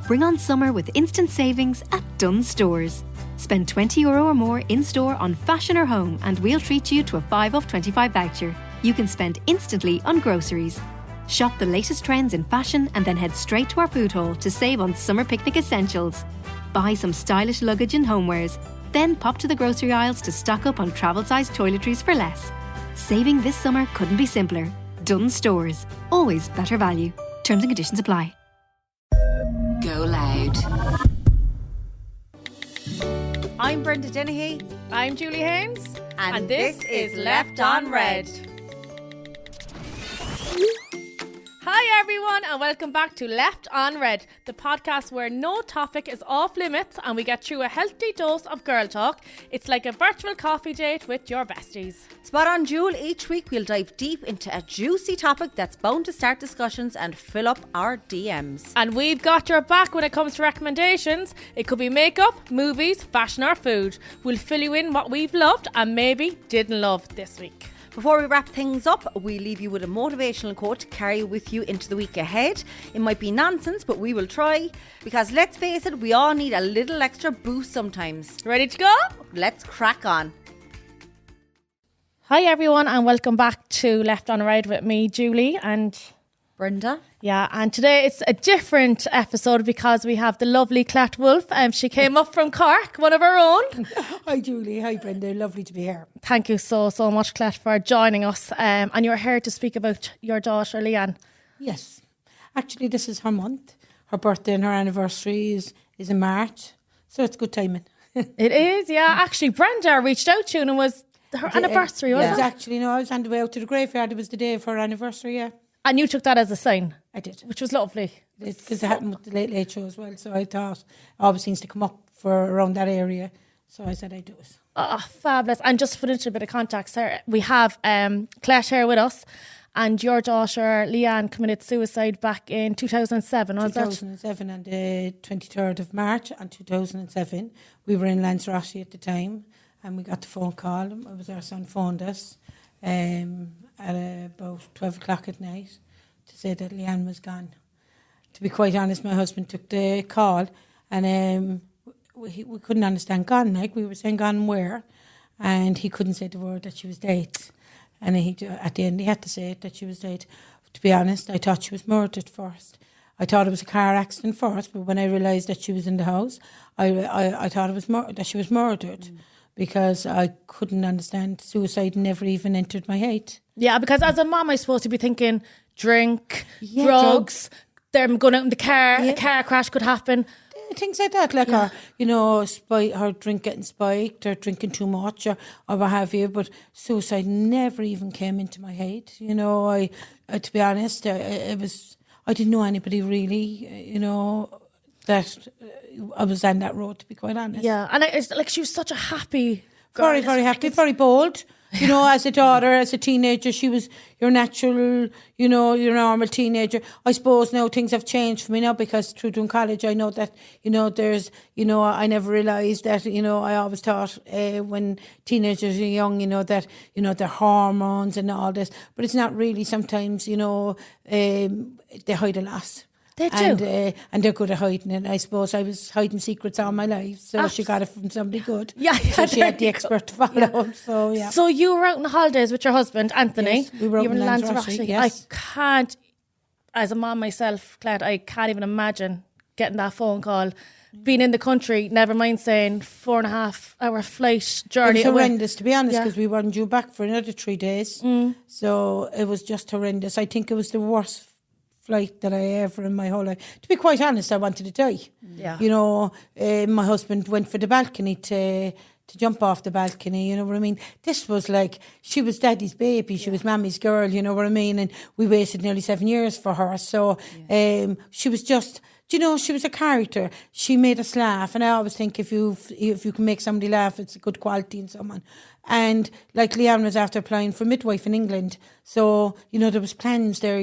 Bring on summer with instant savings at Dunnes Stores. Spend €20 or more in-store on fashion or home and we'll treat you to a 5 off 25 voucher. You can spend instantly on groceries. Shop the latest trends in fashion and then head straight to our food hall to save on summer picnic essentials. Buy some stylish luggage and homewares. Then pop to the grocery aisles to stock up on travel-sized toiletries for less. Saving this summer couldn't be simpler. Dunnes Stores. Always better value. Terms and conditions apply. GoLoud. I'm Brenda Dennehy. I'm Julie Haynes. And this is Left on Red. Hi everyone and welcome back to Left on Red, the podcast where no topic is off limits and we get through a healthy dose of girl talk. It's like a virtual coffee date with your besties. Spot on, Jewel. Each week we'll dive deep into a juicy topic that's bound to start discussions and fill up our DMs. And we've got your back when it comes to recommendations. It could be makeup, movies, fashion or food. We'll fill you in what we've loved and maybe didn't love this week. Before we wrap things up, we leave you with a motivational quote to carry with you into the week ahead. It might be nonsense, but we will try. Because let's face it, we all need a little extra boost sometimes. Ready to go? Let's crack on. Hi everyone and welcome back to Left on Red with me, Julie and Brenda. Yeah, and today it's a different episode because we have the lovely Colette Wolfe. She came up from Cork, one of our own. Hi Julie, hi Brenda, lovely to be here. Thank you so much, Colette, for joining us. And you're here to speak about your daughter, Leanne. Yes, actually this is her month. Her birthday and her anniversary is in March, so it's good timing. It is, yeah. Actually, Brenda reached out to you and it was her anniversary, wasn't it? It was actually, no, I was on the way out to the graveyard. It was the day of her anniversary, yeah. And you took that as a sign? I did. Which was lovely. Because it happened with the Late Late Show as well, so I thought it always seems to come up for around that area, so I said I'd do it. Oh, fabulous. And just for a little bit of context here, we have Colette here with us, and your daughter Leanne committed suicide back in 2007, was 2007 on the 23rd of March and 2007. We were in Lanzarote at the time, and we got the phone call. It was our son phoned us at about 12 o'clock at night to say that Leanne was gone. To be quite honest, my husband took the call and we couldn't understand gone. Like, we were saying gone where, and he couldn't say the word that she was dead. And at the end he had to say it, that she was dead. To be honest, I thought she was murdered first. I thought it was a car accident first, but when I realised that she was in the house, I thought it was that she was murdered. Because I couldn't understand. Suicide never even entered my head. Yeah, because as a mom, I'm supposed to be thinking drink, drugs, them going out in the car, a car crash could happen. Things like that, like her, her drink getting spiked or drinking too much or what have you. But suicide never even came into my head. I to be honest, I didn't know anybody really, that I was on that road, to be quite honest. Yeah, and it's like she was such a happy girl. Very, very happy, very bold. As a daughter, as a teenager, she was your natural, your normal teenager. I suppose now things have changed for me now because through doing college, I know that, there's, I never realised that, I always thought when teenagers are young, that, their hormones and all this. But it's not really sometimes, they hide a lot. They do. And they're good at hiding it. I suppose I was hiding secrets all my life, so she got it from somebody good. Yeah, so she had the expert to follow. So, yeah. So you were out on holidays with your husband, Anthony. Yes, we were out in Lanzarote, yes. I can't, as a mom myself, Claire, I can't even imagine getting that phone call. Being in the country, never mind saying 4.5 hour flight journey. It was horrendous, to be honest, because we weren't due back for another 3 days. So it was just horrendous. I think it was the worst flight that I ever in my whole life. To be quite honest, I wanted to die. Yeah. My husband went for the balcony to jump off the balcony, you know what I mean? This was like, she was daddy's baby, she was mammy's girl, you know what I mean? And we waited nearly 7 years for her. So she was just, she was a character. She made us laugh. And I always think if you can make somebody laugh, it's a good quality in someone. And like Leanne was after applying for midwife in England. So, there was plans there,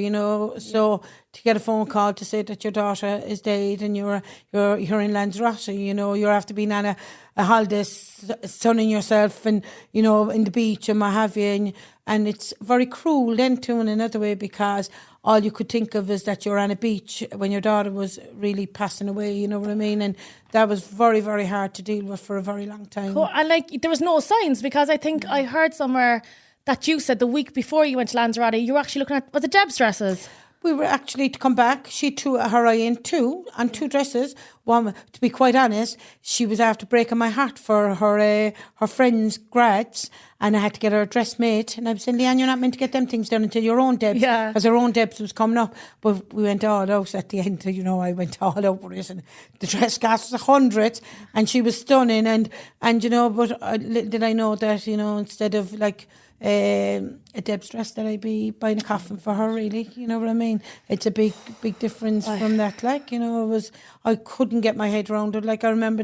so to get a phone call to say that your daughter is dead and you're in Lanzarote, you're after being on a holiday, sunning yourself and, in the beach and what have you. And it's very cruel then too in another way because all you could think of is that you're on a beach when your daughter was really passing away, you know what I mean? And that was very, very hard to deal with for a very long time. Cool. And like, there was no signs, because I think I heard somewhere that you said the week before you went to Lanzarote, you were actually looking at, was it Deb's dresses? We were actually to come back. She threw her eye in two dresses. One, to be quite honest, she was after breaking my heart for her friends' grads, and I had to get her a dress made. And I was saying, Leanne, you're not meant to get them things done until your own Debs, because her own Debs was coming up. But we went all out at the end. You know, I went all out with it, and the dress cost was $100, and she was stunning. And you know, but did I know that, you know, instead of like a Deb's dress, that I'd be buying a coffin for her, really, you know what I mean? It's a big difference from that, like, you know. I couldn't get my head around it. Like, I remember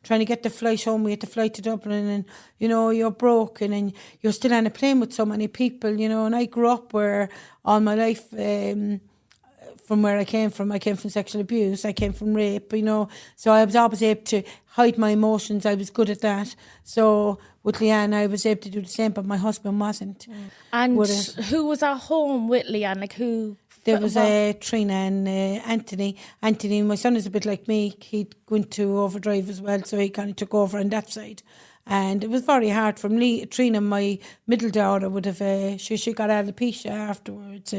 trying to get the flight home. We had to fly to Dublin, and you know, you're broken and you're still on a plane with so many people, you know. And I grew up where all my life, from where I came from sexual abuse, I came from rape, you know, so I was always able to hide my emotions. I was good at that. So with Leanne, I was able to do the same, but my husband wasn't. And who was at home with Leanne? Like, who? There was Trina and Anthony. Anthony, my son, is a bit like me. He'd go into overdrive as well, so he kind of took over on that side. And it was very hard for me. Trina, my middle daughter, would have she got alopecia afterwards,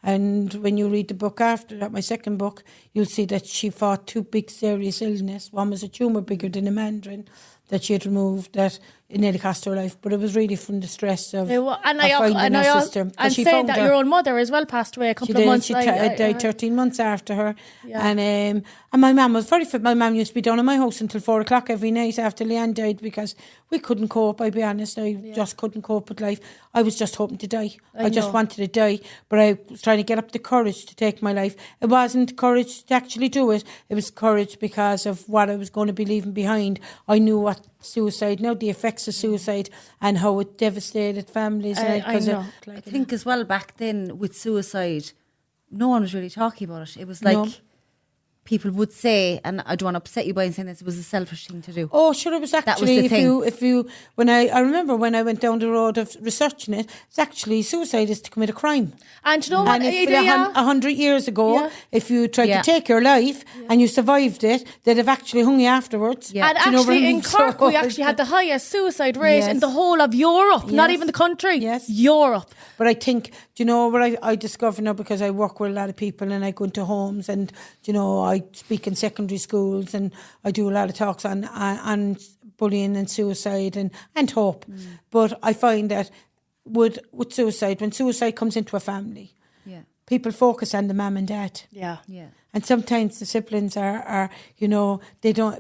and when you read the book after that, my second book, you'll see that she fought two big serious illness. One was a tumour bigger than a mandarin that she had removed, that it nearly cost her life, but it was really from the stress of finding her sister. And saying that your own mother as well passed away a couple of months. She died 13 months after her. Yeah. And my mum was very fit. My mum used to be down in my house until 4 o'clock every night after Leanne died, because we couldn't cope, I'll be honest. I just couldn't cope with life. I was just hoping to die. I just wanted to die, but I was trying to get up the courage to take my life. It wasn't courage to actually do it. It was courage because of what I was going to be leaving behind. I knew what suicide, the effects of suicide and how it devastated families. I think as well, back then with suicide, no one was really talking about it. It was like people would say, and I don't want to upset you by saying this, it was a selfish thing to do. Oh, sure, it was actually, if you, when I remember when I went down the road of researching it, it's actually suicide is to commit a crime. And you know what? And 100 years ago, if you tried to take your life and you survived it, they'd have actually hung you afterwards. Yeah. And actually in Cork, we actually had the highest suicide rate in the whole of Europe, not even the country. Yes. Europe. But I think, do you know what I discover now, because I work with a lot of people and I go into homes, and, you know, I speak in secondary schools, and I do a lot of talks on bullying and suicide and hope. But I find that with suicide, when suicide comes into a family, people focus on the mum and dad. Yeah. And sometimes the siblings are you know,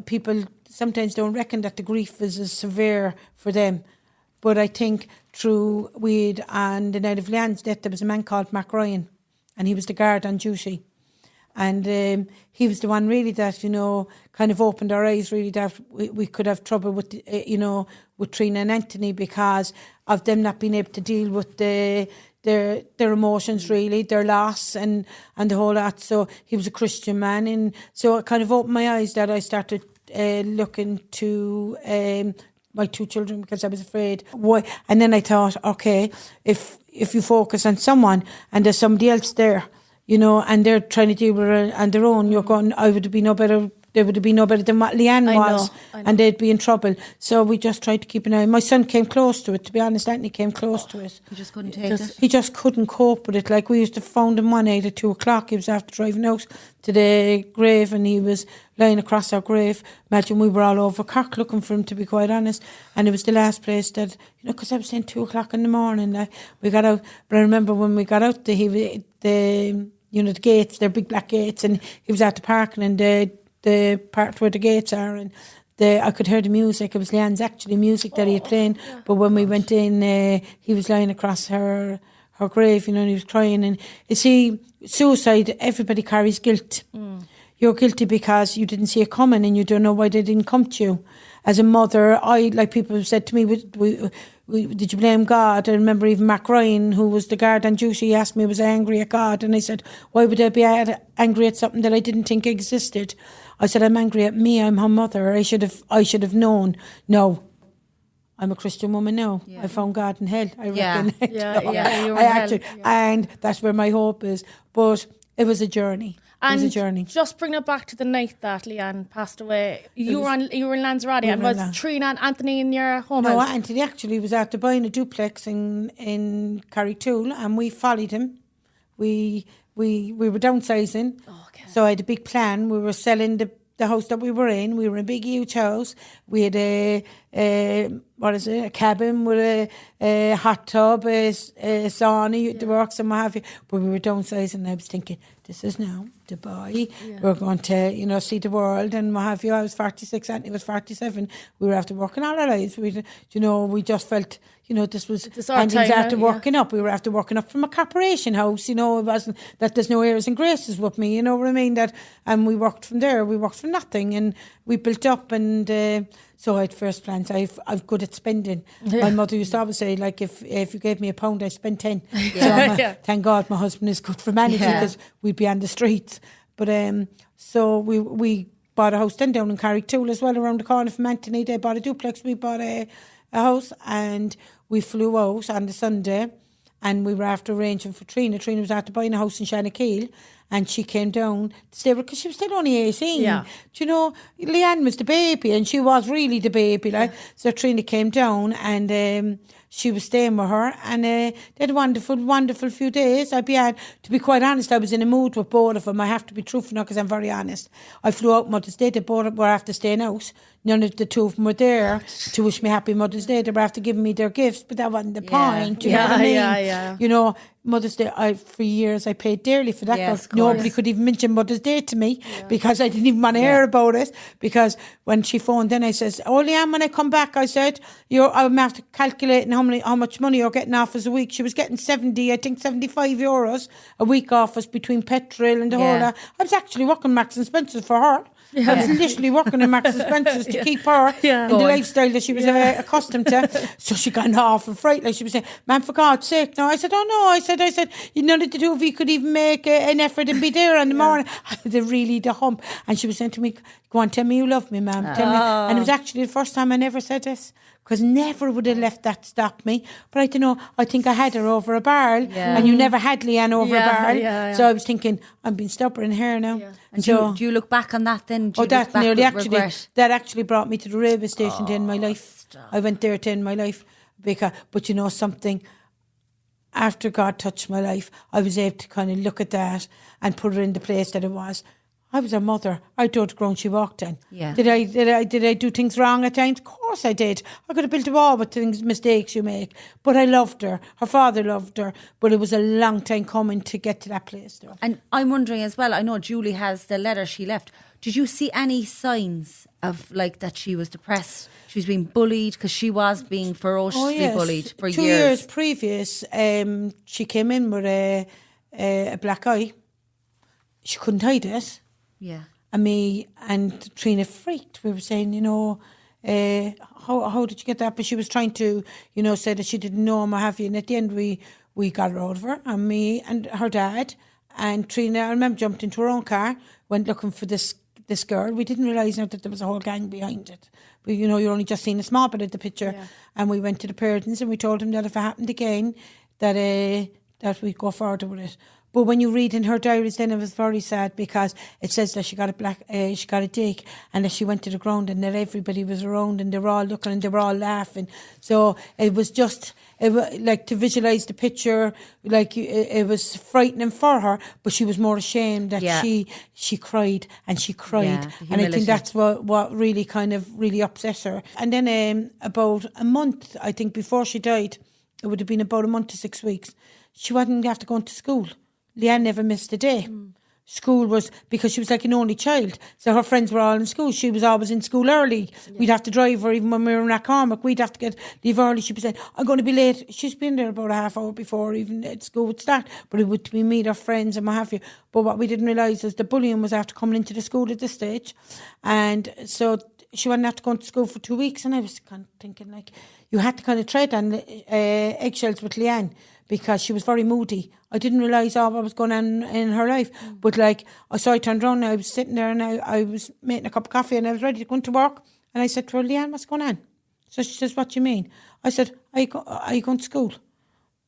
people sometimes don't reckon that the grief is as severe for them. But I think through Weed and the night of Leanne's death, there was a man called Mac Ryan, and he was the guard on duty. And he was the one really that, you know, kind of opened our eyes really that we could have trouble with, you know, with Trina and Anthony, because of them not being able to deal with their emotions, really, their loss and the whole lot. So he was a Christian man, and so it kind of opened my eyes that I started looking to my two children, because I was afraid. Why? And then I thought, okay, if you focus on someone and there's somebody else there, you know, and they're trying to deal with it on their own, you're going, I would be no better. They would be no better than what Leanne was, and they'd be in trouble. So we just tried to keep an eye. My son came close to it, to be honest. Anthony came close to it. He just couldn't take it. He just couldn't cope with it. Like, we used to phone him one night at 2 o'clock. He was after driving out to the grave, and he was lying across our grave. Imagine, we were all over Cork looking for him, to be quite honest. And it was the last place that, you know, because I was saying 2 o'clock in the morning, like, we got out. But I remember when we got out, the gates, they're big black gates, and he was at the parking, and the part where the gates are, and I could hear the music. It was Leanne's actually music that he had playing. But when we went in, he was lying across her grave, you know, and he was crying. And you see, suicide, everybody carries guilt. You're guilty because you didn't see it coming, and you don't know why they didn't come to you. As a mother, like people have said to me, did you blame God? I remember even Mac Ryan, who was the guard on duty, he asked me, was I angry at God? And I said, why would I be angry at something that I didn't think existed? I said, I'm angry at me, I'm her mother. I should have known. No, I'm a Christian woman now. Yeah. I found God in hell, I Yeah. reckon. You were I in hell. actually, and that's where my hope is. But it was a journey. It was a journey. Just bring it back to the night that Leanne passed away. You were in Lanzarote, and were in was Trina and Anthony in your home No, house? Anthony actually was after buying a duplex in Carrigtwohill, and we followed him. We were downsizing, so I had a big plan. We were selling the house that we were in. We were in a big, huge house. We had a cabin with a hot tub, a sauna, the works and what have you. But we were downsizing, and I was thinking, this is now Dubai. We're going to, see the world and what have you. I was 46, Anthony was 47. We were after working all our lives. We just felt, this was Anthony's after working up. We were after working up from a corporation house. It wasn't that there's no airs and graces with me. You know what I mean? And we worked from there. We worked from nothing, and we built up. And so I had first plans. I'm good at spending. My mother used to always say, like, if you gave me £1, I'd spend 10. Thank God my husband is good for managing, because we'd be on the streets. But so we bought a house then down in Carrigtwohill as well, around the corner from Anthony. They bought a duplex. We bought a house, and we flew out on the Sunday, and we were after arranging for Trina. Trina was after buying a house in Shanakeel, and she came down to stay with, because she was still only 18. Yeah. Leanne was the baby, and she was really the baby. So Trina came down, and she was staying with her, and they had a wonderful, wonderful few days. To be quite honest, I was in a mood with both of them. I have to be truthful now, because I'm very honest. I flew out Mother's Day. They both were after staying out. None of the two of them were there to wish me happy Mother's Day. They were after giving me their gifts, but that wasn't the point. You know what I mean? Mother's Day, for years I paid dearly for that. Yes, Nobody could even mention Mother's Day to me, because I didn't even want to hear about it. Because when she phoned, then I says, "Oh, Leanne, when I come back," I said, I'm after calculating how much money you're getting off us a week. She was getting 75 euros a week off us between petrol and the whole lot. I was actually working Marks and Spencer's for her. I was literally working in Marks and Spencer's to keep her in the lifestyle that she was accustomed to. So she got an awful fright. Like, she was saying, "Man, for God's sake." No, I said, "Oh no." I said, none of the two of you could even make an effort and be there in the morning. The hump. And she was saying to me, "Go on, tell me you love me, ma'am. Tell me." And it was actually the first time I never said this, because never would have let that stop me. But I don't know, I think I had her over a barrel, and you never had Leanne over a barrel. So I was thinking, I'm being stubborn here now. And do you look back on that then? That actually brought me to the railway station to end my life. I went there to end my life. But something, after God touched my life, I was able to kind of look at that and put her in the place that it was. I was her mother. I told the ground she walked in. Yeah. Did I do things wrong at times? Of course I did. I could have built a wall with mistakes you make. But I loved her. Her father loved her. But it was a long time coming to get to that place, though. And I'm wondering as well, I know Julie has the letter she left. Did you see any signs of that she was depressed? She was being bullied, because she was being ferociously bullied for 2 years previous, she came in with a black eye. She couldn't hide it. Yeah. And me and Trina freaked. We were saying, how did you get that? But she was trying to, say that she didn't know him or have you. And at the end, we got her out of her, and me and her dad and Trina, I remember, jumped into her own car, went looking for this girl. We didn't realise now that there was a whole gang behind it. But, you're only just seeing a small bit of the picture. Yeah. And we went to the parents, and we told them that if it happened again, that we'd go further with it. But when you read in her diaries, then it was very sad, because it says that she got a dig, and that she went to the ground, and that everybody was around, and they were all looking, and they were all laughing. So it was just, like, to visualise the picture, like, it was frightening for her, but she was more ashamed that she cried, and she cried. And I think that's what really kind of really upset her. And then about a month, I think, before she died, it would have been about a month to 6 weeks, she wasn't after going to school. Leanne never missed a day. School was, because she was like an only child, so her friends were all in school. She was always in school early. We'd have to drive her, even when we were in Rathcormac. We'd have to leave early. She'd be saying, "I'm going to be late." She's been there about a half hour before even school would start, but it would be meet her friends and what have you. But what we didn't realise is the bullying was after coming into the school at this stage, and so she wasn't after going to school for 2 weeks. And I was kind of thinking, like, you had to kind of tread on eggshells with Leanne, because she was very moody. I didn't realise all what was going on in her life. But I turned around, and I was sitting there, and I was making a cup of coffee, and I was ready to go into work. And I said to her, "Leanne, what's going on?" So she says, what do you mean? I said, are you going to school?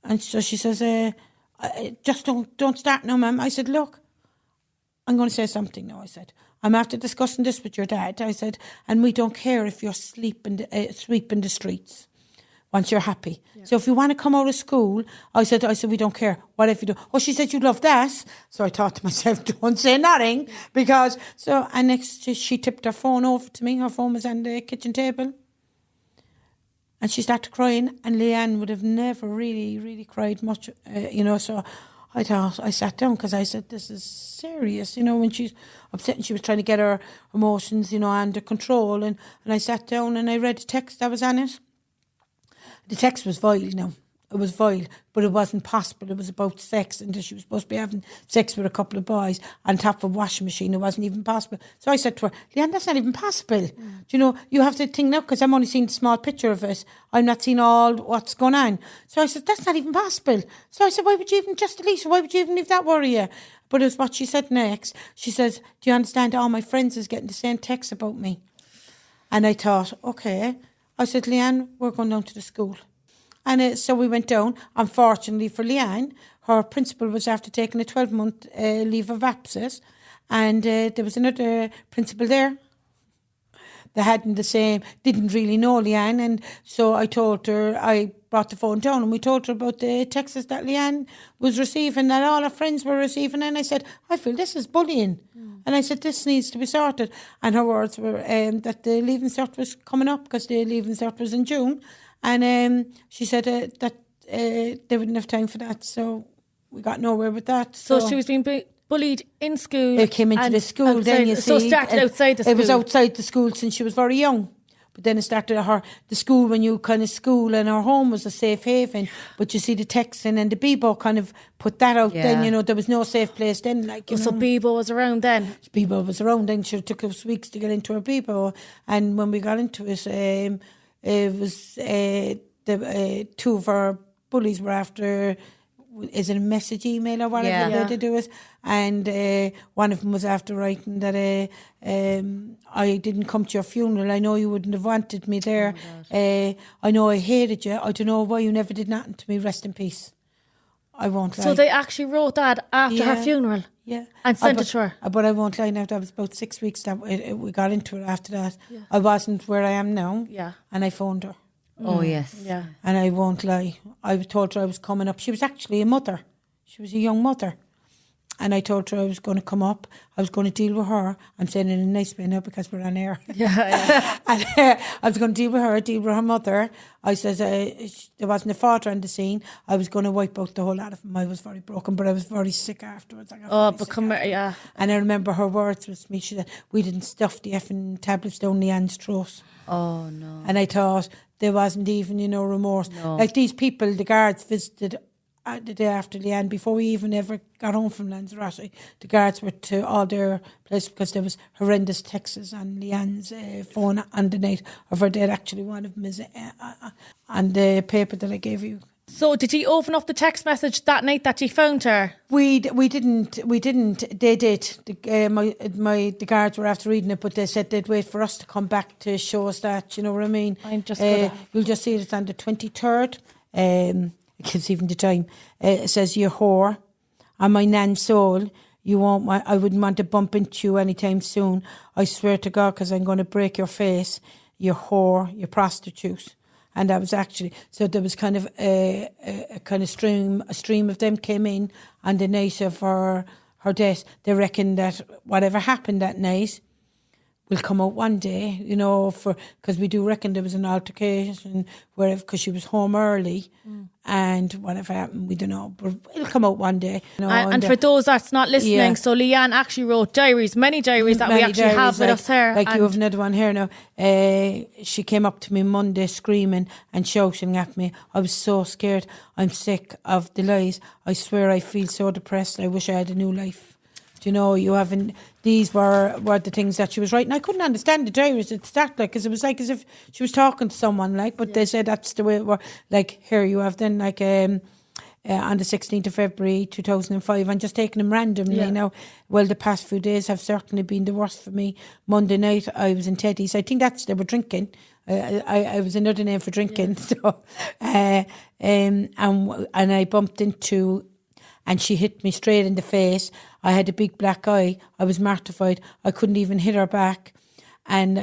And so she says, just don't start now, ma'am. I said, look, I'm going to say something now. I said, I'm after discussing this with your dad. I said, and we don't care if you're sweeping the streets once you're happy. Yeah. So if you want to come out of school, I said, we don't care. Whatever you do. Oh, she said, you'd love that. So I thought to myself, don't say nothing. Because, and next she tipped her phone over to me. Her phone was on the kitchen table. And she started crying. And Leanne would have never really, really cried much, so I sat down because I said, this is serious, when she's upset and she was trying to get her emotions, under control. And I sat down and I read the text that was on it. The text was vile now. It was vile, but it wasn't possible. It was about sex, and she was supposed to be having sex with a couple of boys on top of a washing machine. It wasn't even possible. So I said to her, Leanne, that's not even possible. Do you have to think now, because I'm only seeing the small picture of it. I'm not seeing all what's going on. So I said, that's not even possible. So I said, why would you even leave that worry you? But it was what she said next. She says, do you understand, all my friends is getting the same text about me. And I thought, okay. I said, Leanne, we're going down to the school. And so we went down. Unfortunately for Leanne, her principal was after taking a 12-month leave of absence. And there was another principal there that didn't really know Leanne. And so I told her, I brought the phone down and we told her about the texts that Leanne was receiving, that all her friends were receiving. And I said, I feel this is bullying. And I said, this needs to be sorted. And her words were that the leaving cert was coming up, because the leaving cert was in June. And she said that they wouldn't have time for that. So we got nowhere with that. So she was being bullied in school. It came into the school, outside, then you see. So it started outside the school. It was outside the school since she was very young. But then it started the school when you kind of school, and her home was a safe haven. But you see the texting and the Bebo kind of put that out then, there was no safe place then. So Bebo was around then? Bebo was around then. It took us weeks to get into her Bebo. And when we got into it, it was the two of our bullies were after, is it a message email or whatever they do it? And one of them was after writing that I didn't come to your funeral. I know you wouldn't have wanted me there. I know I hated you. I don't know why you never did nothing to me. Rest in peace. I won't lie. So they actually wrote that after her funeral? Yeah. And sent it to her? But I won't lie now, that was about 6 weeks that we got into it after that. Yeah. I wasn't where I am now. Yeah. And I phoned her. Oh, yes. Yeah. And I won't lie, I told her I was coming up. She was actually a mother. She was a young mother. And I told her I was going to come up. I was going to deal with her. I'm saying it in a nice way now because we're on air. Yeah. And I was going to deal with her mother. I said there wasn't a father on the scene. I was going to wipe out the whole lot of them. I was very broken, but I was very sick afterwards. Yeah. And I remember her words with me. She said, we didn't stuff the effing tablets down Leanne's throat. Oh, no. And I thought there wasn't even, remorse. No. Like these people, the guards visited the day after Leanne, before we even ever got home from Lanzarote, the guards were to all their places because there was horrendous texts on Leanne's phone on the night of her death. Actually, one of them is on the paper that I gave you. So did he open up the text message that night that you found her? We didn't. They did. The guards were after reading it, but they said they'd wait for us to come back to show us that. You know what I mean? I'm just. You'll just see it's on the 23rd. It gives even the time. It says, you whore, on my nan's soul, I wouldn't want to bump into you anytime soon. I swear to God, because I'm going to break your face. You whore, you prostitute. And that was actually, so there was kind of a stream of them came in on the night of her death. They reckon that whatever happened that night will come out one day, because we do reckon there was an altercation because she was home early and whatever happened, we don't know, but it'll come out one day. And for those that's not listening, so Leanne actually wrote many diaries that we actually have with us here. Like you have another one here now. She came up to me Monday screaming and shouting at me. I was so scared. I'm sick of the lies. I swear I feel so depressed. I wish I had a new life. You haven't. These were the things that she was writing. I couldn't understand the diaries at the start, because it was like as if she was talking to someone, but they said that's the way it were. Like here you have then on the 16th of February 2005. I'm just taking them randomly now. Well, the past few days have certainly been the worst for me. Monday night I was in Teddy's. I think they were drinking. I was another name for drinking. So, and I bumped into, and she hit me straight in the face. I had a big black eye. I was mortified. I couldn't even hit her back. And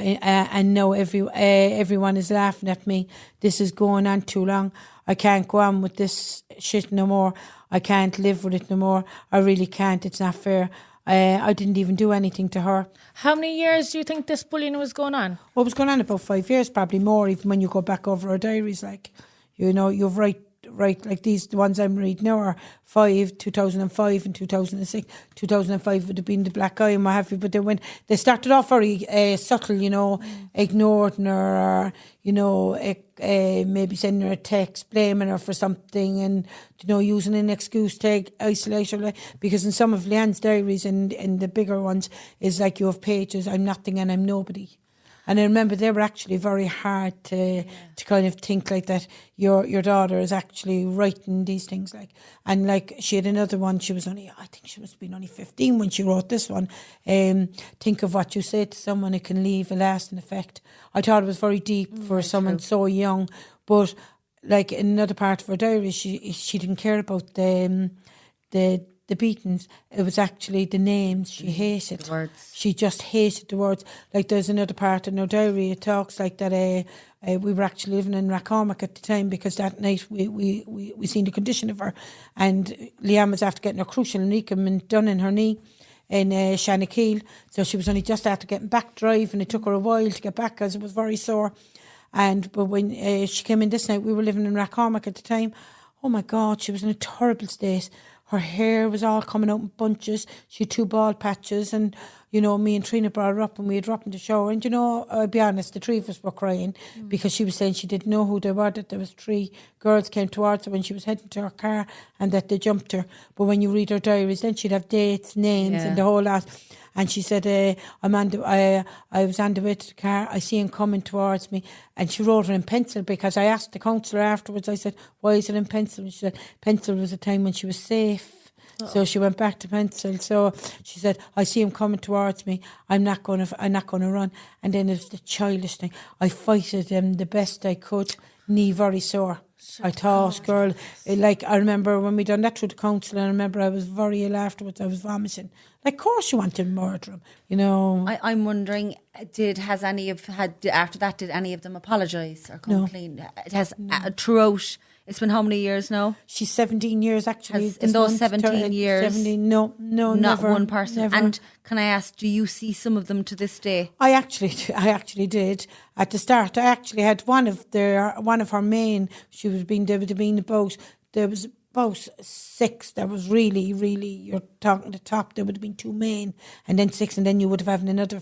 now everyone is laughing at me. This is going on too long. I can't go on with this shit no more. I can't live with it no more. I really can't. It's not fair. I didn't even do anything to her. How many years do you think this bullying was going on? Well, it was going on about 5 years, probably more, even when you go back over our diaries. Like, you know, you've right, like these, the ones I'm reading now are 2005 and 2006. 2005 would have been the black eye and what have you, but they started off very subtle, you know, ignoring her, or, you know, maybe sending her a text, blaming her for something, and, you know, using an excuse to isolate her. Because in some of Leanne's diaries and the bigger ones, is like you have pages, I'm nothing and I'm nobody. And I remember they were actually very hard to kind of think like that. Your daughter is actually writing these things, like, and like she had another one. She was only, I think she must have been only 15 when she wrote this one. Think of what you say to someone; it can leave a lasting effect. I thought it was very deep for someone so young, but like in another part of her diary, she didn't care about the beatings. It was actually the names she hated. The words. She just hated the words. Like there's another part in her diary, it talks like that we were actually living in Rathcormac at the time, because that night we seen the condition of her, and Leanne was after getting her crucial ligament done in her knee in Shanakeel, so she was only just after getting back driving. It took her a while to get back because it was very sore. But when she came in this night, we were living in Rathcormac at the time. Oh my God, she was in a terrible state. Her hair was all coming out in bunches. She had 2 bald patches, and, you know, me and Trina brought her up and we had dropped in the shower. And, you know, I'll be honest, the 3 of us were crying because she was saying she didn't know who they were, that there was 3 girls came towards her when she was heading to her car and that they jumped her. But when you read her diaries, then she'd have dates, names and the whole lot. And she said, I was on the way to the car, I see him coming towards me. And she wrote it in pencil, because I asked the counsellor afterwards, I said, why is it in pencil? And she said, pencil was a time when she was safe. So she went back to pencil. So she said, I see him coming towards me. I'm not going to run. And then it was the childish thing. I fighted him the best I could, knee very sore. I thought, girl, like, I remember when we done that through the council, and I remember I was very ill afterwards. I was vomiting. Like, of course you want to murder him, you know. I'm wondering, after that, did any of them apologise or come clean? It has throughout. It's been how many years now? She's 17 years actually. In those 17 years? 17, no, not never, one person. Never. And can I ask, do you see some of them to this day? I actually did. At the start, I actually had one of her main. There was about 6. That was really, you're talking the top. There would have been 2 main, and then 6, and then you would have had another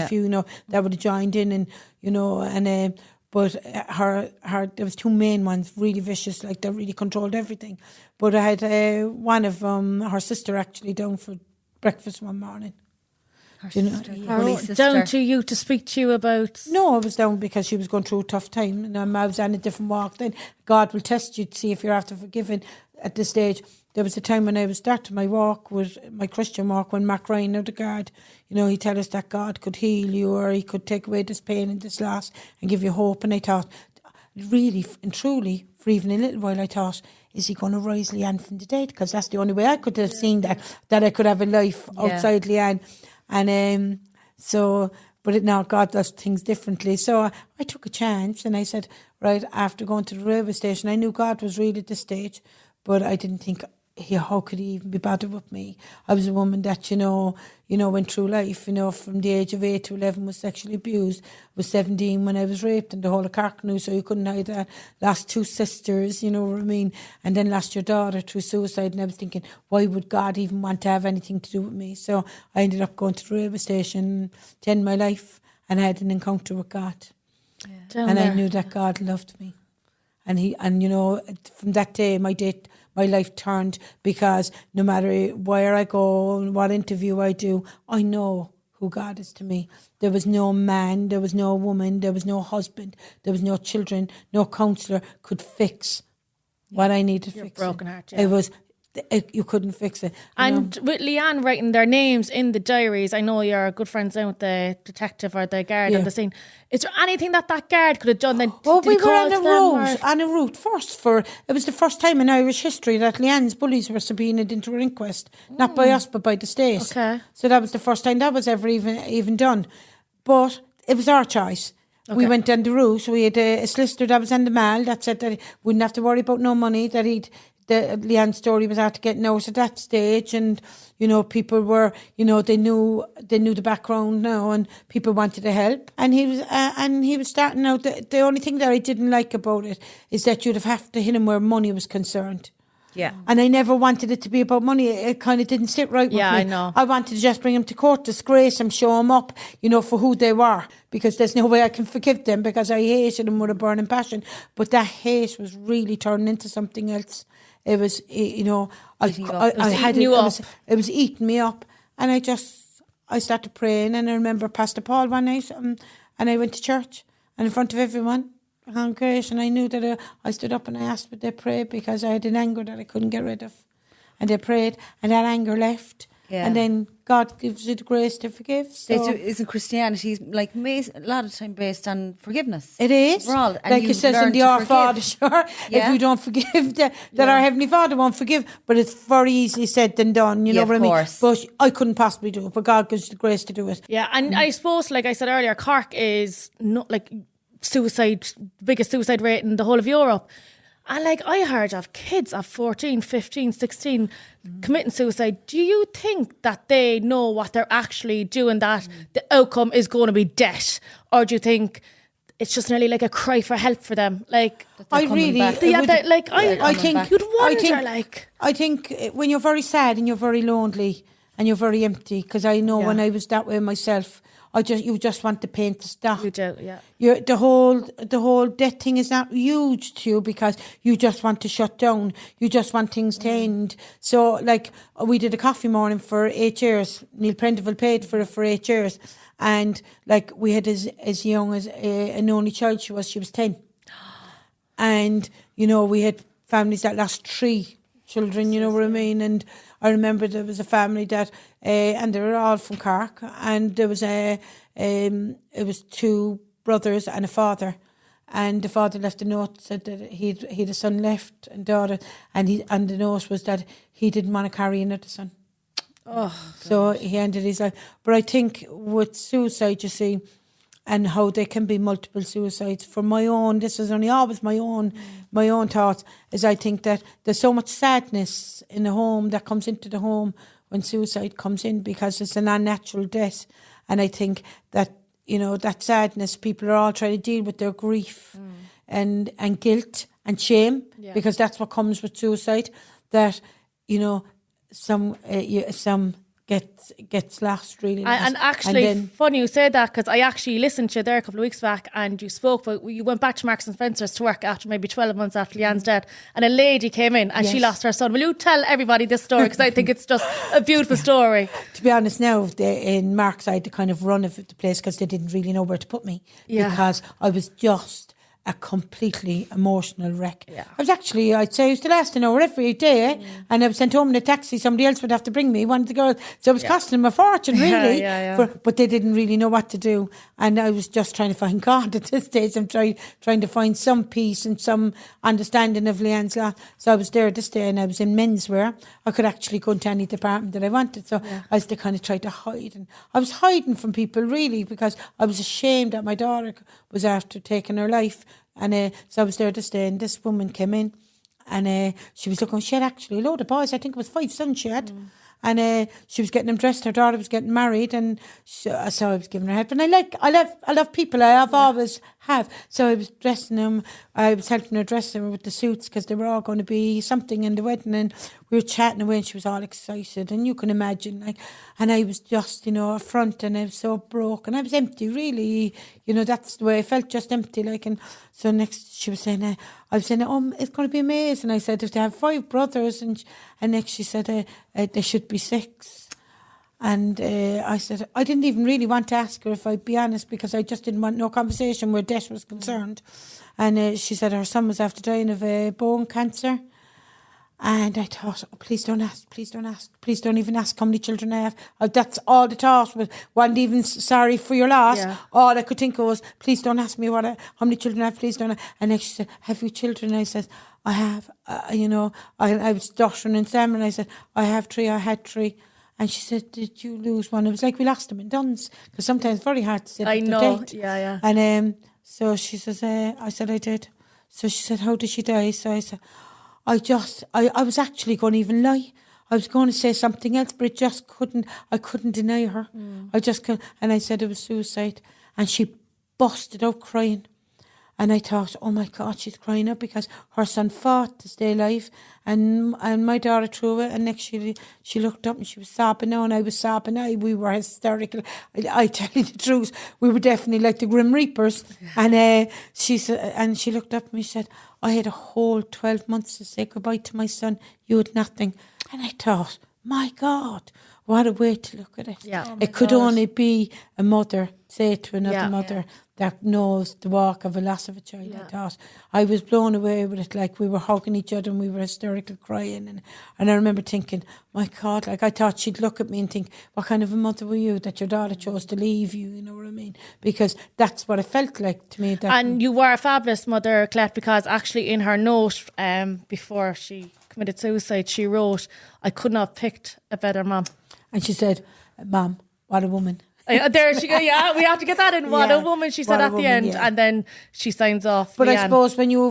few, you know, that would have joined in, and, you know, and. But her there was 2 main ones, really vicious, like they really controlled everything. But I had one of her sister actually down for breakfast one morning. Her sister. Down to you to speak to you about? No, I was down because she was going through a tough time, and I was on a different walk. Then God will test you to see if you're after forgiven at this stage. There was a time when I was starting my walk, with my Christian walk, when Mark Ryan, now the guard, you know, he tell us that God could heal you, or he could take away this pain and this loss and give you hope. And I thought, really and truly, for even a little while, I thought, is he going to rise Leanne from the dead? Because that's the only way I could have seen that I could have a life outside Leanne. And but now God does things differently. So I took a chance, and I said, right, after going to the railway station, I knew God was real at this stage, but I didn't think, how could he even be bothered with me? I was a woman that, you know, went through life, you know, from the age of 8 to 11 was sexually abused, was 17 when I was raped, and the whole of Cork knew, so you couldn't hide that. Lost 2 sisters, you know what I mean, and then lost your daughter through suicide, and I was thinking, why would God even want to have anything to do with me? So I ended up going to the railway station to end my life, and I had an encounter with God. And I knew that God loved me. And you know, from that day, my life turned, because no matter where I go and what interview I do, I know who God is to me. There was no man, there was no woman, there was no husband, there was no children, no counsellor could fix what I needed fixing. broken heart, yeah. It was, you couldn't fix it. And with Leanne writing their names in the diaries, I know you're good friends now with the detective or the guard on the scene. Is there anything that guard could have done then? Oh, we were on a route first it was the first time in Irish history that Leanne's bullies were subpoenaed into an inquest, not by us but by the state. Okay. So that was the first time that was ever even done. But it was our choice. Okay. We went down the route, so we had a solicitor that was in the mail that said that he wouldn't have to worry about no money, that Leanne's story was out to get out at that stage, and people were, they knew the background now, and people wanted to help, and he was starting out. The only thing that I didn't like about it is that you'd have to hit him where money was concerned. Yeah. And I never wanted it to be about money. It kind of didn't sit right with me. Yeah, I know. I wanted to just bring him to court, disgrace him, show him up, for who they were, because there's no way I can forgive them, because I hated them with a burning passion. But that hate was really turning into something else. It was, it was eating me up. And I started praying, and I remember Pastor Paul one night, and I went to church, and in front of everyone, the congregation, I knew that I stood up and I asked that they pray, because I had an anger that I couldn't get rid of. And they prayed, and that anger left. Yeah. And then God gives you the grace to forgive. So. Isn't Christianity like a lot of time based on forgiveness? It is. Overall, like it says in the Our Father, sure. Yeah. If we don't forgive, that our Heavenly Father won't forgive. But it's very easily said than done. You know what I mean? But I couldn't possibly do it. But God gives you the grace to do it. Yeah, and I suppose, like I said earlier, Cork is not like biggest suicide rate in the whole of Europe. And I heard of kids of 14, 15, 16 committing suicide. Do you think that they know what they're actually doing, that the outcome is going to be death? Or do you think it's just nearly like a cry for help for them? I think when you're very sad and you're very lonely and you're very empty, because I know when I was that way myself, you just want the pain to stop. You do, yeah. The whole death thing is not huge to you, because you just want to shut down. You just want things to end. So, we did a coffee morning for 8 years. Neil Prendeville paid for it for 8 years, and we had as young as an only child. She was 10, and we had families that lost 3 children. You know what I mean? And I remember there was a family that, and they were all from Cork, and there was it was 2 brothers and a father, and the father left a note, said that he'd a son left and daughter, and the note was that he didn't want to carry another son. Oh, so he ended his life. But I think with suicide, you see, and how there can be multiple suicides. For my own, this is only always my own thoughts, is I think that there's so much sadness in the home that comes into the home when suicide comes in, because it's an unnatural death. And I think that, that sadness, people are all trying to deal with their grief and guilt and shame, because that's what comes with suicide, that, some gets lost, really. And actually, funny you say that, because I actually listened to you there a couple of weeks back, and you spoke about, you went back to Marks and Spencer's to work after maybe 12 months after Leanne's death, and a lady came in and she lost her son. Will you tell everybody this story, because I think it's just a beautiful story. To be honest, now in Marks I had to kind of run of the place, because they didn't really know where to put me, because I was just a completely emotional wreck. Yeah. I was actually, I'd say I was the last an hour every day, and I was sent home in a taxi. Somebody else would have to bring me, one of the girls. So it was costing them a fortune, really. But they didn't really know what to do. And I was just trying to find God at this stage. I'm trying to find some peace and some understanding of Leanne's loss. So I was there this day, and I was in menswear. I could actually go into any department that I wanted. So I was to kind of try to hide. And I was hiding from people, really, because I was ashamed that my daughter was after taking her life. And so I was there this day, and this woman came in, and she was looking. She had actually a load of boys. I think it was 5 sons she had. And she was getting them dressed. Her daughter was getting married, and so I was giving her help. And I love people. I have always have. So I was dressing them. I was helping her dress them with the suits, because they were all going to be something in the wedding. And we were chatting away, and she was all excited. And you can imagine, and I was just, up front, and I was so broken. I was empty, really. That's the way I felt, just empty. And so next she was saying, I was saying, it's going to be amazing. I said, if they have 5 brothers, and next she said, there should be 6. And I said, I didn't even really want to ask her, if I'd be honest, because I just didn't want no conversation where death was concerned. And she said her son was after dying of bone cancer. And I thought, oh, please don't ask, please don't ask, please don't even ask how many children I have. That's all the thought was. Wasn't even sorry for your loss. Yeah. All I could think of was, please don't ask me how many children I have, please don't. And then she said, have you children? And I said, I have, I was dottering in Sam, and I said, I have 3, I had 3. And she said, did you lose one? It was like we lost them in Duns, because sometimes it's very hard to say I the know, date. yeah. And so she says, I said, I did. So she said, how did she die? So I said, I was actually going to even lie. I was going to say something else, but I couldn't deny her. I just couldn't. And I said it was suicide. And she busted out crying. And I thought, oh my God, she's crying out because her son fought to stay alive. And my daughter threw it. And next she looked up and she was sobbing now, and I was sobbing. We were hysterical. I tell you the truth, we were definitely like the Grim Reapers. And she said, and she looked up at me and said, I had a whole 12 months to say goodbye to my son. You had nothing. And I thought, my God, what a way to look at it. Yeah. Oh it could only be a mother say to another mother that knows the walk of a loss of a child. I thought I was blown away with it. Like, we were hugging each other and we were hysterical crying. And I remember thinking, my God, like, I thought she'd look at me and think, what kind of a mother were you that your daughter chose to leave you? You know what I mean? Because that's what it felt like to me. And you were a fabulous mother, Colette, because actually in her note before she committed suicide, she wrote, I couldn't have picked a better mum. And she said, Mom, what a woman. There she go. Yeah, we have to get that in. What a woman, she said at the end, and then she signs off. But Leanne. I suppose when you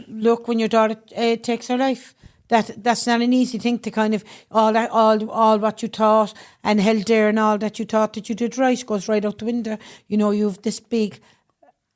look, when your daughter takes her life, that's not an easy thing to kind of all what you thought and held dear and all that you thought that you did right goes right out the window. You know, you've this big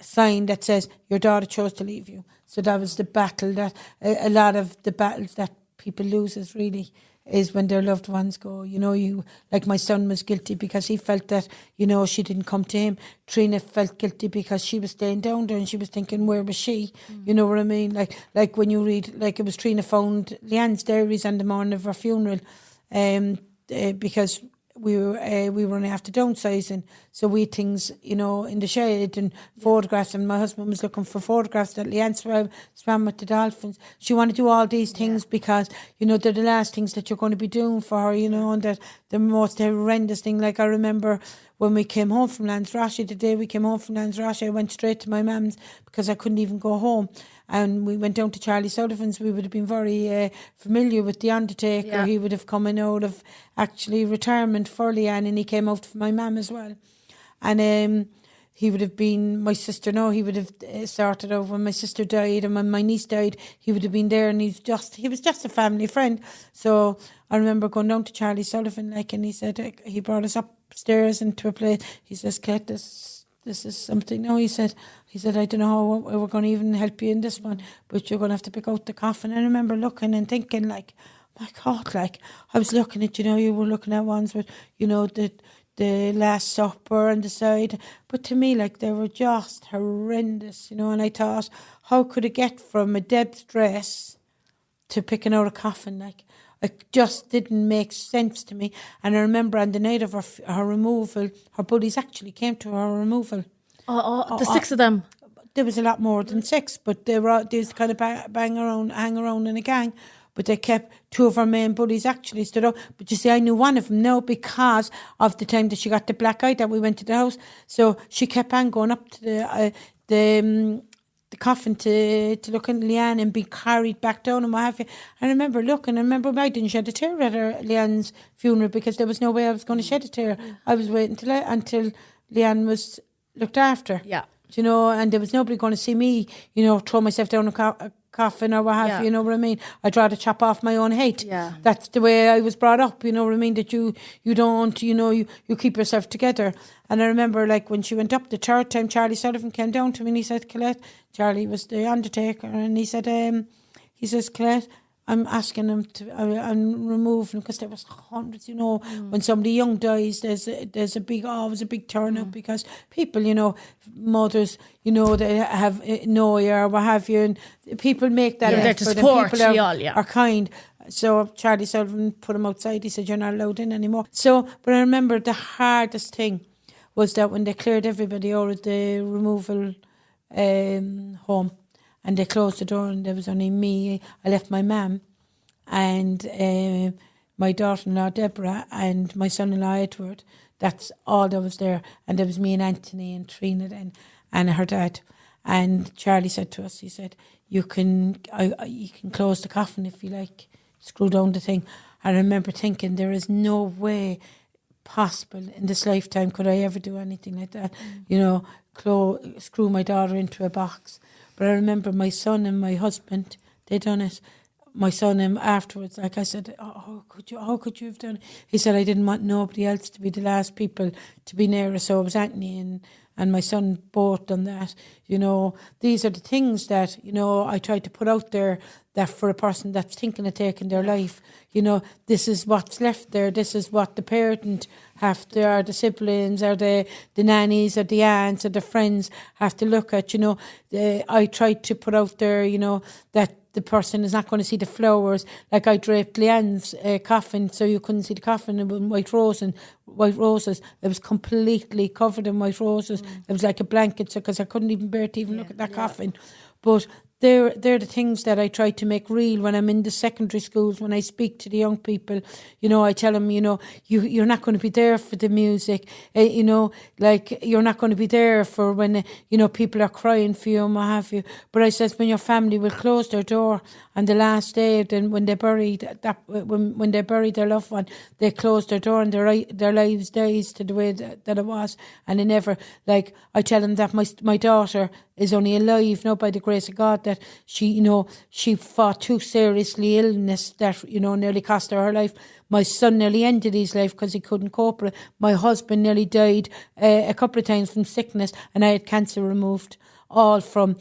sign that says your daughter chose to leave you. So that was the battle that a lot of the battles that people loses really is when their loved ones go. You know, like my son was guilty because he felt that, you know, she didn't come to him. Trina felt guilty because she was staying down there and she was thinking, where was she? You know what I mean? Like when you read, like it was Trina found Leanne's diaries on the morning of her funeral, because we were only after downsizing, so we had things, you know, in the shed and photographs, and my husband was looking for photographs that Leanne swam with the dolphins. She wanted to do all these things because, you know, they're the last things that you're going to be doing for her, you know, and that the most horrendous thing. Like, I remember when we came home from Lanzarote, the day we came home from Lanzarote, I went straight to my mum's because I couldn't even go home. And we went down to Charlie Sullivan's. We would have been very familiar with the undertaker. Yeah. He would have come in out of actually retirement for Leanne, and he came out for my mum as well. And he would have been my sister. No, he would have started out when my sister died and when my niece died. He would have been there, and he was just a family friend. So I remember going down to Charlie Sullivan, like, and he said he brought us upstairs into a place. He says, Kate, this is something. No, he said, I don't know how we're going to even help you in this one, but you're going to have to pick out the coffin. And I remember looking and thinking, like, my God, like, I was looking at, you know, you were looking at ones with, you know, the Last Supper and the side. But to me, like, they were just horrendous, you know. And I thought, how could it get from a Deb's dress to picking out a coffin? Like, it just didn't make sense to me. And I remember on the night of her removal, her bullies actually came to her removal. The 6 of them. There was a lot more than 6, but they was kind of hang around in a gang. But they kept 2 of our main bullies actually stood up. But you see, I knew one of them now because of the time that she got the black eye that we went to the house. So she kept on going up to the coffin to look at Leanne and be carried back down and what have you. I remember looking, I didn't shed a tear at Leanne's funeral because there was no way I was going to shed a tear. I was waiting until Leanne was looked after. Yeah. You know, and there was nobody going to see me, you know, throw myself down a coffin or what have you, you know what I mean? I'd rather chop off my own head. Yeah. That's the way I was brought up, you know what I mean? That you don't, you know, you keep yourself together. And I remember, like, when she went up the 3rd time, Charlie Sullivan came down to me and he said, Colette, Charlie was the undertaker, and he said, Colette, I'm asking them to, I'm removing them because there was hundreds, when somebody young dies, there's always a big turnout because people, mothers, they have no or what have you, and people make that They're to effort, support and people you all, are kind. So Charlie Sullivan put him outside. He said, "You're not allowed in anymore." So, but I remember the hardest thing was that when they cleared everybody out of the removal home, and they closed the door, and there was only me. I left my mum and my daughter-in-law Deborah and my son-in-law Edward. That's all that was there. And there was me and Anthony and Trina then, and her dad. And Charlie said to us, he said, you can close the coffin if you like, screw down the thing. I remember thinking, there is no way possible in this lifetime could I ever do anything like that. Screw my daughter into a box. But I remember my son and my husband, they done it. My son afterwards, like I said, how could you have done it? He said, I didn't want nobody else to be the last people to be near us. So it was Anthony and my son both done that. These are the things that, I try to put out there, that for a person that's thinking of taking their life, this is what's left there. This is what the parent have to, or the siblings, or the nannies, or the aunts, or the friends have to look at. I try to put out there, that the person is not going to see the flowers. Like I draped Leanne's coffin so you couldn't see the coffin, with white roses. It was completely covered in white roses. It was like a blanket, so because I couldn't even bear to even look at that coffin. But they're the things that I try to make real when I'm in the secondary schools, when I speak to the young people. I tell them, you're not going to be there for the music. Like you're not going to be there for when, people are crying for you and what have you. But I says, when your family will close their door on the last day, then when they buried when they buried their loved one, they closed their door and their lives died to the way that it was. And they never, like, I tell them that my daughter is only alive now by the grace of God, that she fought too seriously illness that, nearly cost her life. My son nearly ended his life because he couldn't cope with it. My husband nearly died a couple of times from sickness, and I had cancer removed. All from,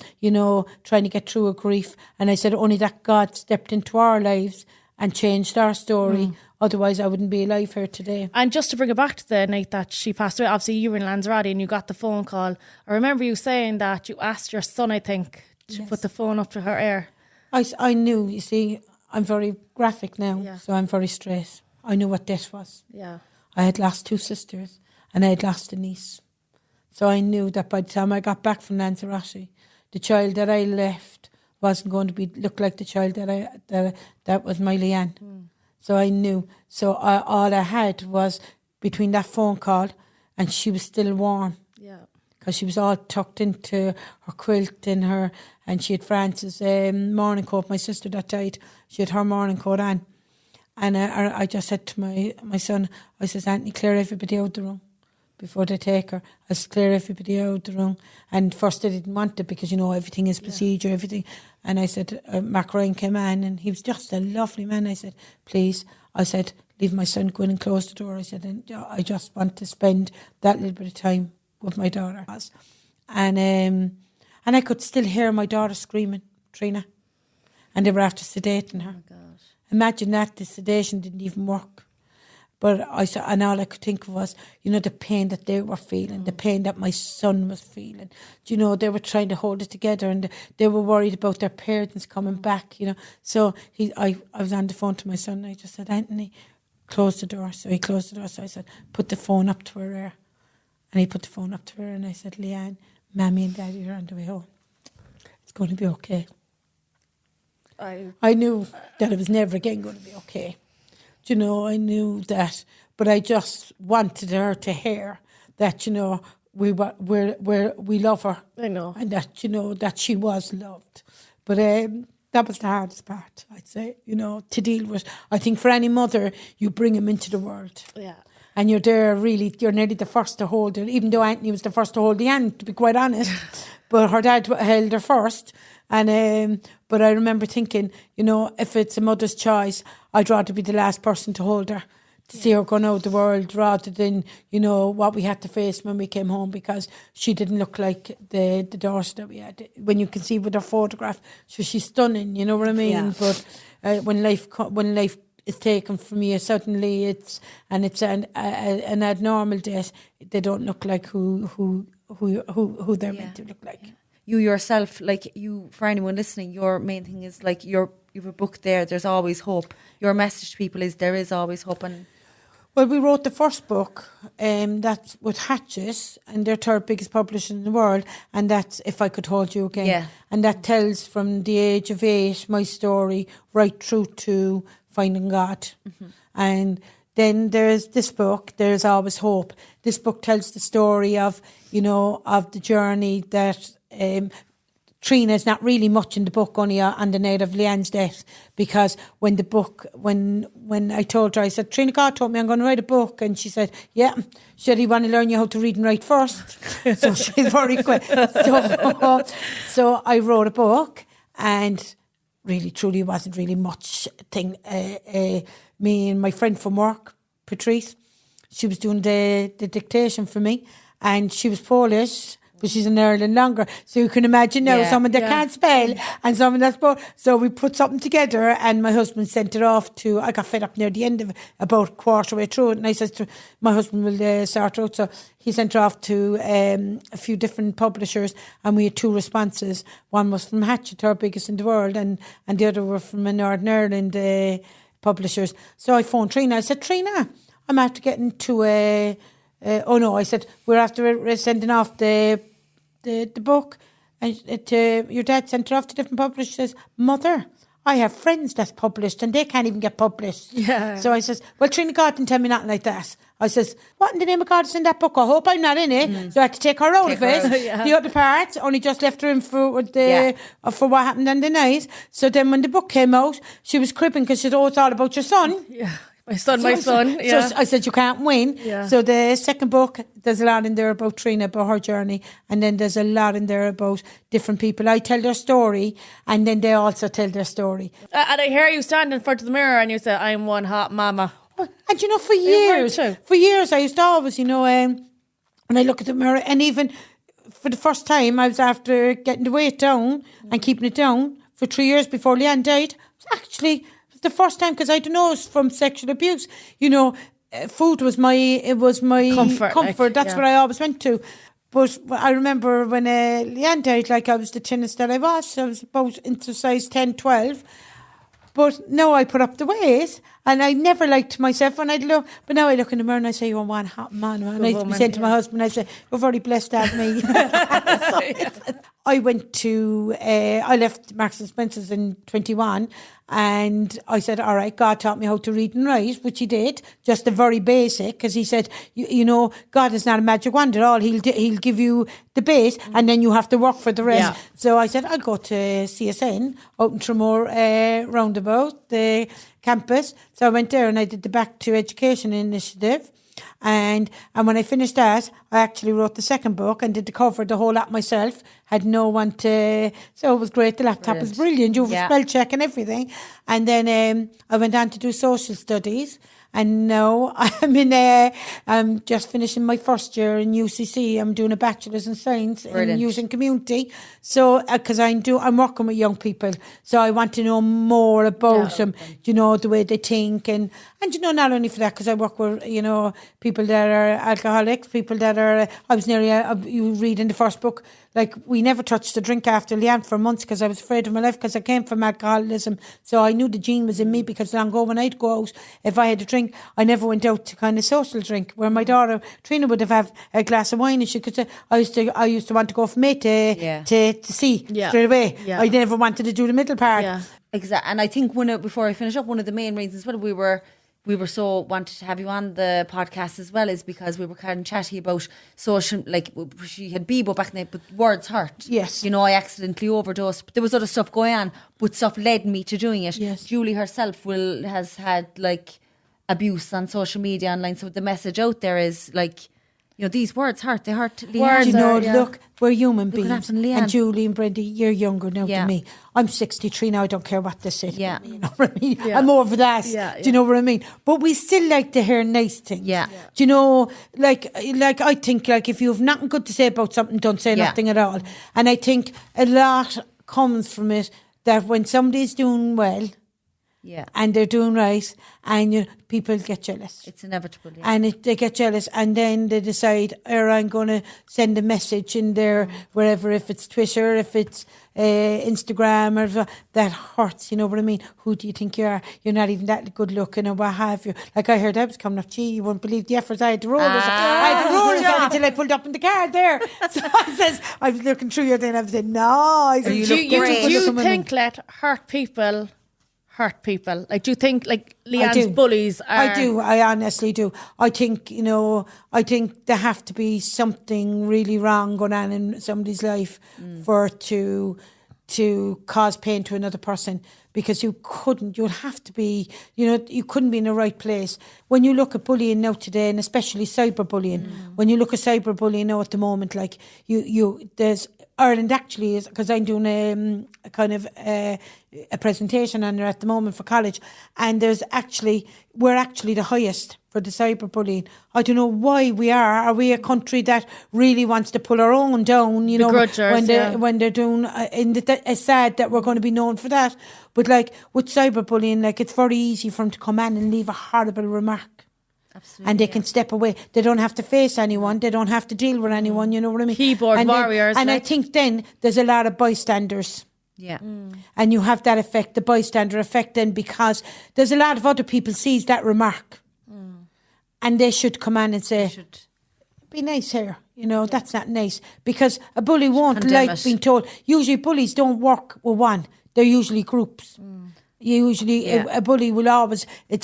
trying to get through a grief. And I said, only that God stepped into our lives and changed our story. Otherwise, I wouldn't be alive here today. And just to bring it back to the night that she passed away, obviously you were in Lanzarote and you got the phone call. I remember you saying that you asked your son, I think, to put the phone up to her ear. I knew, you see, I'm very graphic now, so I'm very straight. I knew what death was. Yeah. I had lost 2 sisters and I had lost a niece. So I knew that by the time I got back from Lanzarote, the child that I left wasn't going to look like the child that was my Leanne. So I knew. So all I had was between that phone call, and she was still warm. Yeah. Because she was all tucked into her quilt and she had Frances' morning coat. My sister that died, she had her morning coat on. And I just said to my son, I says, Anthony, clear everybody out the room before they take her. I said, clear everybody out the room. And first I didn't want it because, everything is procedure, everything. And I said, Mark Ryan came in and he was just a lovely man. I said, please, leave my son, go in and close the door. I said, and I just want to spend that little bit of time with my daughter. And I could still hear my daughter screaming, Trina. And they were after sedating her. Oh my gosh. Imagine that, the sedation didn't even work. But and all I could think of was, the pain that they were feeling, the pain that my son was feeling. They were trying to hold it together, and they were worried about their parents coming back, So I was on the phone to my son, and I just said, Anthony, close the door. So he closed the door. So I said, put the phone up to her ear. And he put the phone up to her, and I said, Leanne, Mammy and Daddy are on the way home. It's going to be okay. I knew that it was never again going to be okay. I knew that, but I just wanted her to hear that, we love her. I know. And that, that she was loved. But that was the hardest part, I'd say, to deal with. I think for any mother, you bring him into the world. Yeah. And you're there you're nearly the first to hold her, even though Anthony was the first to hold Leanne, to be quite honest. But her dad held her first. And but I remember thinking, if it's a mother's choice, I'd rather be the last person to hold her, to see her going out the world, rather than, what we had to face when we came home, because she didn't look like the daughter that we had. When you can see with her photograph, so she's stunning, you know what I mean? Yeah. when life is taken from you, suddenly it's an abnormal death. They don't look like who they're meant to look like. You yourself, like you, for anyone listening, your main thing is like you have a book there. There's always hope. Your message to people is there is always hope. And well, we wrote the first book, that's with Hatches, and they're third biggest publisher in the world, and that's If I Could Hold You Again. Yeah. And that tells from the age of 8 my story right through to finding God. And then there's this book, There's Always Hope. This book tells the story of the journey that Trina is not really much in the book, only on the night of Leanne's death, because when I told her, I said, Trina, God told me I'm going to write a book, and she said, yeah, should he want to learn you how to read and write first? So she's very quick. So I wrote a book, and really, truly wasn't really much thing. Me and my friend from work, Patrice, she was doing the dictation for me, and she was Polish, but she's in Ireland longer. So you can imagine now someone that can't spell and someone that's both. So we put something together, and my husband sent it off to, I got fed up near the end of it, about quarter way through it. And I said to my husband, will sort out. So he sent it off to a few different publishers, and we had 2 responses. One was from Hatchet, our biggest in the world, and the other were from a Northern Ireland publishers. So I phoned Trina. I said, Trina, I'm after getting to I said, we're after sending off the book, and your dad sent it off to different publishers. Mother, I have friends that's published and they can't even get published. Yeah. So I says, well, Trina, God didn't tell me nothing like that. I says, what in the name of God is in that book? I hope I'm not in it. So I had to take her out of it. The other part, only just left her in for what happened on the night. So then when the book came out, she was cribbing because she said, oh, it's all about your son. Yeah. My son. Yeah. So I said, you can't win. Yeah. So the second book, there's a lot in there about Trina, about her journey. And then there's a lot in there about different people. I tell their story, and then they also tell their story. And I hear you stand in front of the mirror and you say, I'm one hot mama. And for years, I used to always, when I look at the mirror, and even for the first time, I was after getting the weight down and keeping it down for 3 years before Leanne died. It was actually the first time, because I don't know, it's from sexual abuse. Food was my comfort. That's what I always went to. But I remember when Leanne died, I was the thinnest that I was. I was about into size 10, 12. But now I put up the weight, and I never liked myself when I'd look. But now I look in the mirror and I say, you're one hot man. And I used to be saying to my husband, I say, you're very blessed to have me. I went to, I left Marks and Spencer's in 21, and I said, all right, God taught me how to read and write, which he did, just the very basic, because he said, God is not a magic wand at all. He'll give you the base, and then you have to work for the rest. Yeah. So I said, I'll go to CSN out in Tramore roundabout, the campus. So I went there and I did the Back to Education initiative. And when I finished that, I actually wrote the second book and did the cover, the whole lot myself. Had no one to... So it was great. The laptop was brilliant. You have a spell check and everything. And then I went on to do social studies. And now I'm just finishing my first year in UCC. I'm doing a bachelor's in science in youth and community. So, because I'm working with young people, so I want to know more about them. The way they think, and not only for that, because I work with people that are alcoholics, people that are. I was nearly. You read in the first book, we never touched a drink after Leanne for months because I was afraid of my life, because I came from alcoholism. So I knew the gene was in me, because long ago when I'd go out, if I had a drink, I never went out to kind of social drink. Where my daughter Trina would have had a glass of wine, and she could say, I used to want to go from A to C straight away. Yeah. I never wanted to do the middle part. Yeah. Exactly. And I think before I finish up, one of the main reasons why we were so wanted to have you on the podcast as well is because we were kind of chatty about social, she had Bebo back in the day, but words hurt. Yes. I accidentally overdosed. But there was other stuff going on, but stuff led me to doing it. Yes. Julie herself has had abuse on social media online. So the message out there is these words hurt. They hurt Leanne. Look, we're human beings. And Julie and Brendy, you're younger now than me. I'm 63 now. I don't care what they say. Yeah. You know what I mean? Yeah. I'm over that. Yeah. Do you know what I mean? But we still like to hear nice things. Yeah. Do you know, I think if you have nothing good to say about something, don't say nothing at all. And I think a lot comes from it that when somebody's doing well, Yeah. and they're doing right, and people get jealous. It's inevitable. Yeah. And they get jealous, and then they decide, I'm going to send a message in there, wherever, if it's Twitter, if it's Instagram, or that hurts, you know what I mean? Who do you think you are? You're not even that good looking, or what have you. Like I heard I was coming up, you won't believe the efforts I had to roll. I had to roll until I pulled up in the car there. So I was looking through your thing, I was saying, no. I said, you Do look you great. think let hurt people? Like, do you think like Leanne's bullies are... I do. I honestly do. I think, I think there have to be something really wrong going on in somebody's life for it to cause pain to another person, because you'd have to be, you couldn't be in the right place. When you look at bullying now today, and especially cyberbullying, when you look at cyberbullying now at the moment, like there's Ireland actually is, because I'm doing a kind of a presentation on there at the moment for college, and we're actually the highest for the cyberbullying. I don't know why we are. Are we a country that really wants to pull our own down? When they're doing, it's sad that we're going to be known for that. But like with cyberbullying, like it's very easy for them to come in and leave a horrible remark. Absolutely, and they can step away. They don't have to face anyone. They don't have to deal with anyone. You know what I mean? Keyboard warriors. And I think then there's a lot of bystanders. Yeah. And you have that effect, the bystander effect, then, because there's a lot of other people sees that remark, and they should come in and say, be nice here. That's not nice, because a bully won't like being told. Usually bullies don't work with one. They're usually groups. Usually a bully will always a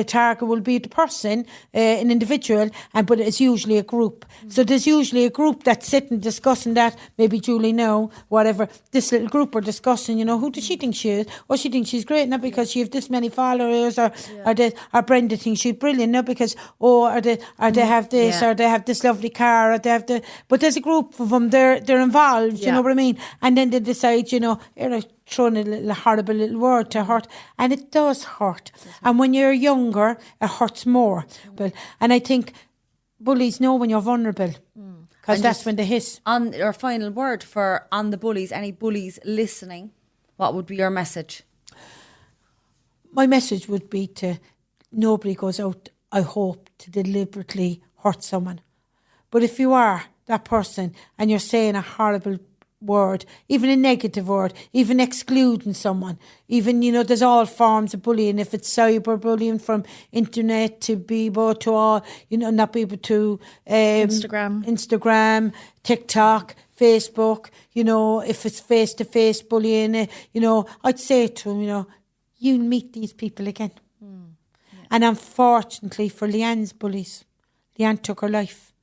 target will be the person, an individual, but it's usually a group. So there's usually a group that's sitting discussing that. Maybe Julie whatever, this little group are discussing, who does she think she is? Oh, she thinks she's great, not because she has this many followers, or Brenda thinks she's brilliant, not because they have this, or they have this lovely car, or they have but there's a group of them, they're involved, you know what I mean? And then they decide, throwing a little horrible little word to hurt, and it does hurt. And when you're younger, it hurts more. And I think bullies know when you're vulnerable, because that's when they hiss. On our final word on the bullies, any bullies listening, what would be your message? My message would be to nobody goes out, I hope, to deliberately hurt someone. But if you are that person and you're saying a horrible word, even a negative word, even excluding someone, even, there's all forms of bullying. If it's cyberbullying, from internet to Bebo to all, not Bebo to Instagram, TikTok, Facebook, if it's face-to-face bullying, I'd say to him, you'll meet these people again. And unfortunately for Leanne's bullies, Leanne took her life.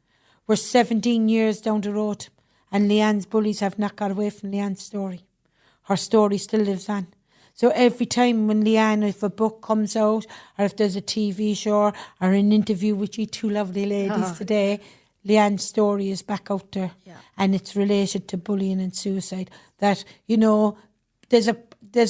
We're 17 years down the road, and Leanne's bullies have not got away from Leanne's story. Her story still lives on. So every time when Leanne, if a book comes out, or if there's a TV show, or an interview with you two lovely ladies today, Leanne's story is back out there. Yeah. And it's related to bullying and suicide. That, there's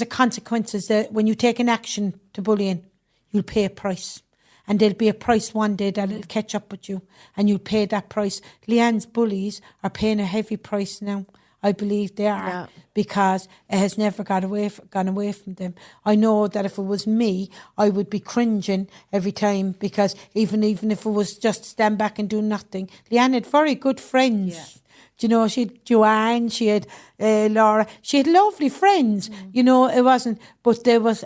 a consequences that when you take an action to bullying, you'll pay a price. And there'll be a price one day that'll catch up with you, and you'll pay that price. Leanne's bullies are paying a heavy price now. I believe they are, because it has never gone away from them. I know that if it was me, I would be cringing every time, because even if it was just stand back and do nothing. Leanne had very good friends. Yeah. She had Joanne, she had Laura, she had lovely friends. It wasn't, but there was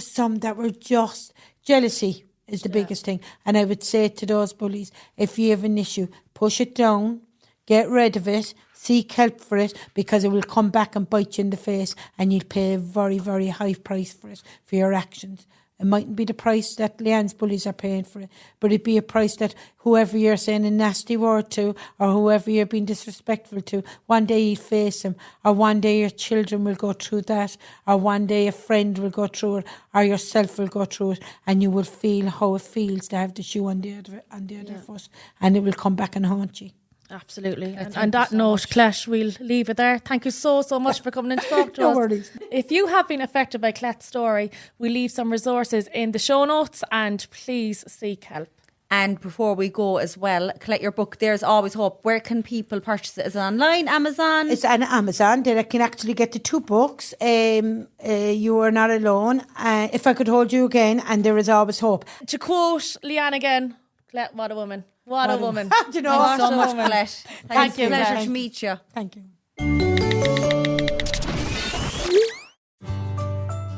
some that were just... Jealousy is the biggest thing. And I would say to those bullies, if you have an issue, push it down, get rid of it, seek help for it, because it will come back and bite you in the face, and you'll pay a very, very high price for it, for your actions. It mightn't be the price that Leanne's bullies are paying for it, but it'd be a price that whoever you're saying a nasty word to, or whoever you're being disrespectful to, one day you face them, or one day your children will go through that, or one day a friend will go through it, or yourself will go through it, and you will feel how it feels to have the shoe on the other foot, and it will come back and haunt you. Absolutely. And on that note, Colette, we'll leave it there. Thank you so much for coming in to talk to us. No worries. If you have been affected by Colette's story, we'll leave some resources in the show notes, and please seek help. And before we go as well, Colette, your book, There's Always Hope. Where can people purchase it? Is it online, Amazon? It's on Amazon. They can actually get the 2 books. You Are Not Alone. If I Could Hold You Again, and There Is Always Hope. To quote Leanne again, Colette, what a woman. What a woman. Do you know Thanks what? so much, Colette. Thank you. Pleasure Thank to meet you. Thank you.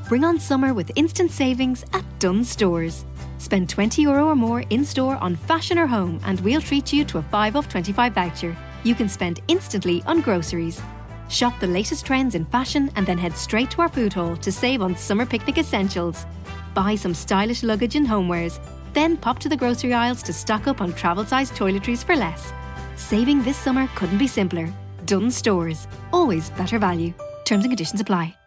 Bring on summer with instant savings at Dunnes Stores. Spend €20 or more in-store on fashion or home and we'll treat you to a 5 off 25 voucher. You can spend instantly on groceries. Shop the latest trends in fashion and then head straight to our food hall to save on summer picnic essentials. Buy some stylish luggage and homewares. Then pop to the grocery aisles to stock up on travel-sized toiletries for less. Saving this summer couldn't be simpler. Dunnes Stores. Always better value. Terms and conditions apply.